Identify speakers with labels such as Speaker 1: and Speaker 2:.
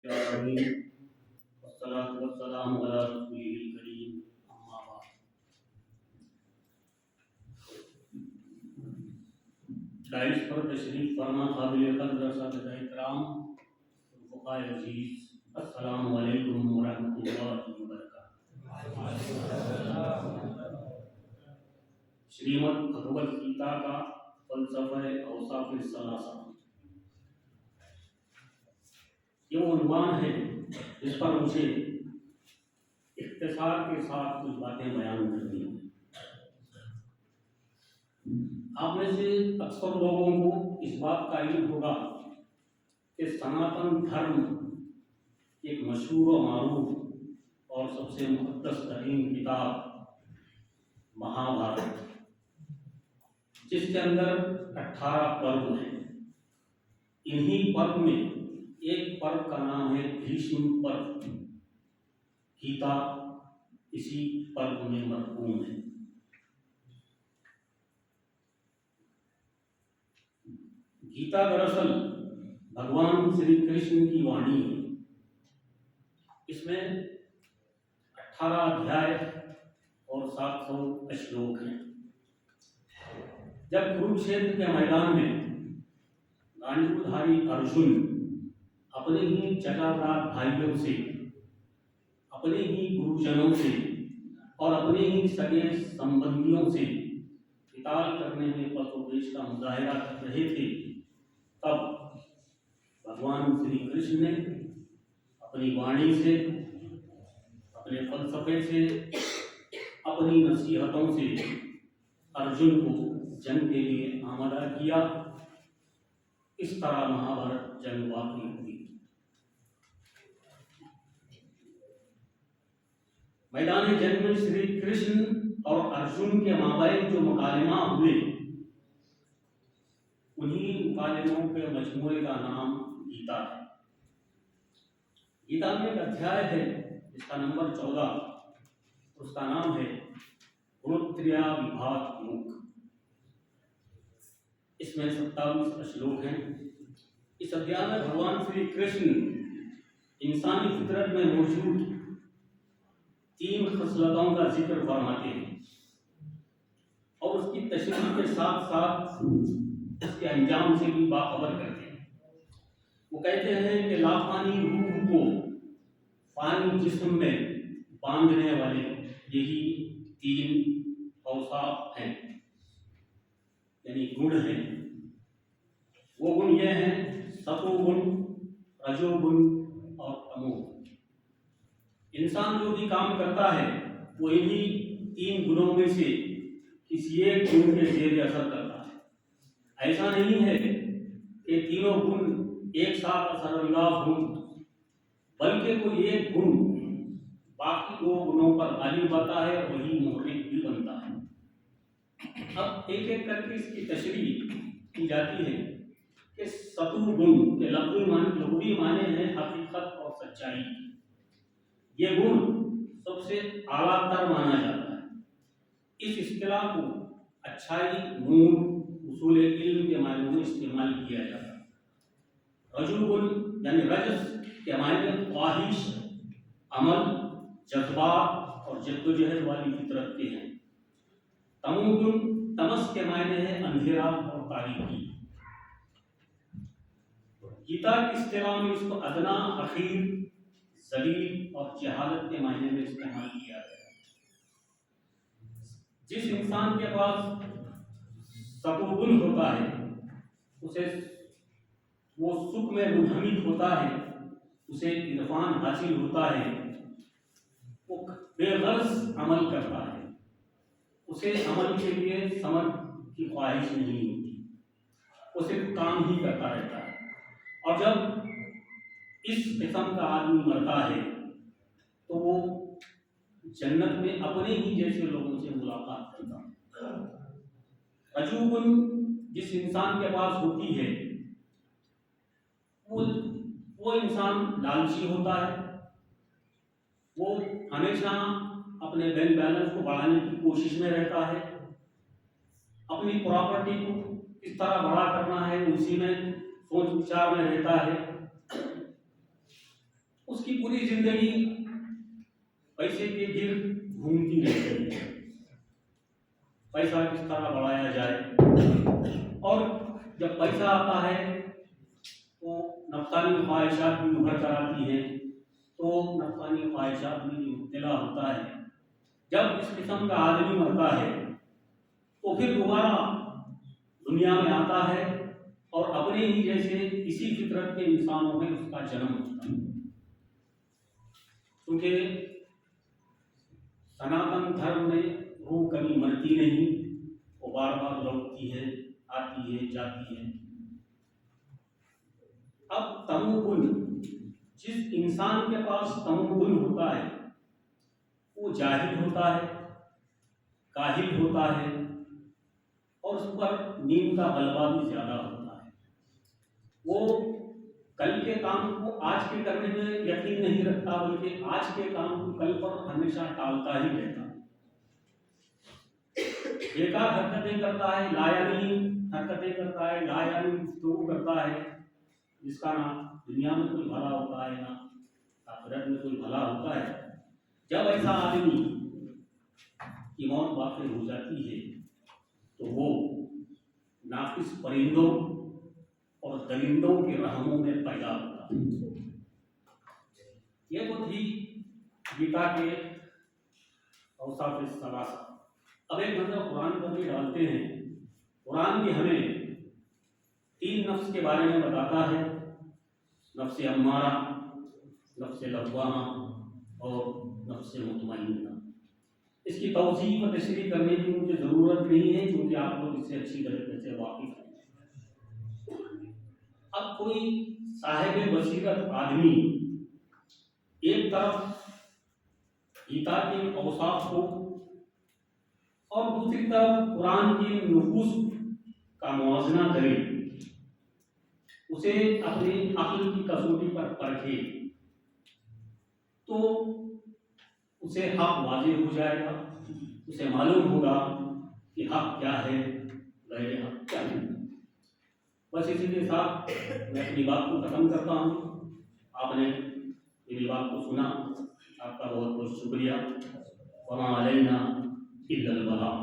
Speaker 1: Dice पर तशरीफ फरमा काबिल कदर सादत इकराम फ़ुक़हा अज़ीज़, अस्सलामु अलैकुम व रहमतुल्लाहि व बरकातुहू। श्रीमद् भगवद गीता का फ़लसफ़ा औसाफ़ सलासा, ये वो उन्वान है जिस पर मुझे इख्तिसार के साथ कुछ बातें बयान करनी हैं। आप में से अक्सर लोगों को इस बात का इल्म होगा कि सनातन धर्म एक मशहूर व मारूफ और सबसे मुक़द्दस तरीन किताब महाभारत, जिसके अंदर 18 पर्व हैं। इन्हीं पर्व में एक पर्व का नाम है भीष्म पर्व। गीता इसी पर्व में मरकूम है। गीता दरअसल भगवान श्री कृष्ण की वाणी है। इसमें 18 अध्याय और 700 श्लोक हैं। जब कुरुक्षेत्र के मैदान में गांडीवधारी अर्जुन अपने ही चटाधार भाइयों से, अपने ही गुरुजनों से और अपने ही सगे संबंधियों से किताल करने में परोपदेश का मुजाहिरा कर रहे थे, तब भगवान श्री कृष्ण ने अपनी वाणी से, अपने फलसफे से, अपनी नसीहतों से अर्जुन को जंग के लिए आमादा किया। इस तरह महाभारत जंग वाक़ई हुई। मैदान जंग में श्री कृष्ण और अर्जुन के माबैन जो मुकालिमा हुए, उन्हीं मुकालिमों के मजमूए का नाम गीता है। गीता में एक अध्याय है जिसका नंबर 14, उसका नाम है गुणत्रय विभाग मुख। इसमें 27 श्लोक हैं। इस अध्याय में भगवान श्री कृष्ण इंसानी फितरत में मौजूद 3 खसलतों का जिक्र फरमाते हैं और उसकी तशरीह के साथ साथ उसके अंजाम से भी बाखबर करते हैं। वो कहते हैं कि लाफानी रूह को फानी जिस्म में बांधने वाले यही 3 औसाफ हैं, यानी गुण हैं। वो गुण ये हैं सतोगुण, रजोगुण और तमोगुण। इंसान जो भी काम करता है वो इन्हीं 3 गुणों में से किसी एक गुण के ज़ेर असर करता है। ऐसा नहीं है कि तीनों गुण एक साथ असरअंदाज हों, बल्कि कोई एक गुण बाकी 2 गुणों पर गालिब आता है और वही मुहर्रिक भी बनता है। अब एक एक करके इसकी तशरीह की जाती है कि सतु गुण के लग़वी माने हैं हकीकत और सच्चाई। ये गुण सबसे आला तर माना जाता है। इस इस्तिलाह को अच्छाई, नूर, उसूल इल्म के मायने में इस्तेमाल किया जाता है। रजोगुण यानी रजस के मायने ख्वाहिश, अमल, जज्बात और जद्दोजहद वाली फितरत के हैं। तमोगुण तमस के मायने है अंधेरा और तारीकी। गीता की इस्तिलाह में इसको अदना, अखीर, जलील और जहालत के मायने में इस्तेमाल किया गया। जिस इंसान के पास सतोगुण होता है उसे वो सुख में मुनहमिक होता है, उसे इरफान हासिल होता है, वो बेगर्ज अमल करता है, उसे अमल के लिए समझ की ख्वाहिश नहीं होती, वो सिर्फ काम ही करता रहता है। और जब इस किस्म का आदमी मरता है तो वो जन्नत में अपने ही जैसे लोगों से मुलाकात करता है। रजोगुण जिस इंसान के पास होती है वो इंसान लालची होता है। वो हमेशा अपने बैंक बैलेंस को बढ़ाने की कोशिश में रहता है, अपनी प्रॉपर्टी को किस तरह बड़ा करना है उसी में सोच विचार में रहता है। उसकी पूरी जिंदगी पैसे के गिर्द घूमती रहती है। पैसा किस तरह बढ़ाया जाए, और जब पैसा आता है तो नफसानी ख्वाहिशात भी उभर कर आती हैं, तो नफसानी ख्वाहिशात में भी मुब्तला होता है। जब इस किस्म का आदमी मरता है तो फिर दोबारा दुनिया में आता है और अपने ही जैसे इसी फितरत के इंसानों में उसका जन्म होता है। क्योंकि सनातन धर्म में रूह कभी मरती नहीं, वो बार बार लौटती है, आती है, जाती है। अब तमोगुण, जिस इंसान के पास तमोगुण होता है वो जाहिल होता है, काहिल होता है, और उस पर नींद का बलवा भी ज्यादा होता है। वो कल के काम को आज के करने में यकीन नहीं रखता, बल्कि आज के काम को कल पर हमेशा टालता ही रहता है। बेकार हरकतें करता है, लायानी हरकतें करता है, लायानी गुफ्तगू करता है, जिसका ना दुनिया में कोई भला होता है, ना आखिरत में कोई भला होता है। जब ऐसा आदमी की मौत वाक़ई हो जाती है तो वो नाकिस परिंदों और दरिंदों के रहमों में पैदा होता है। ये तो थी गीता के औसाफ सलासा। अब एक नजर कुरान पर भी डालते हैं। कुरान भी हमें 3 नफ्स के बारे में बताता है, नफ्स अम्मारा, नफ्स लव्वामा और नफ्स मुतमइन्ना। इसकी तौज़ीह व तशरीह करने की मुझे ज़रूरत नहीं है, क्योंकि आप लोग इससे अच्छी तरीके से वाकिफ़ हैं। अब कोई साहिब बसीरत आदमी एक तरफ गीता के औसाफ को और दूसरी तरफ कुरान के नुफूस का मुआवजना करे, उसे अपनी अक्ल की कसौटी पर परखे, तो उसे हक वाज़ेह हो जाएगा। उसे मालूम होगा कि हक क्या है, गैर हक क्या है। बस इसी के साथ मैं अपनी बात को ख़त्म करता हूँ। आपने मेरी बात को सुना, आपका बहुत बहुत शुक्रिया। वमा अलैना इल्लल बलाग।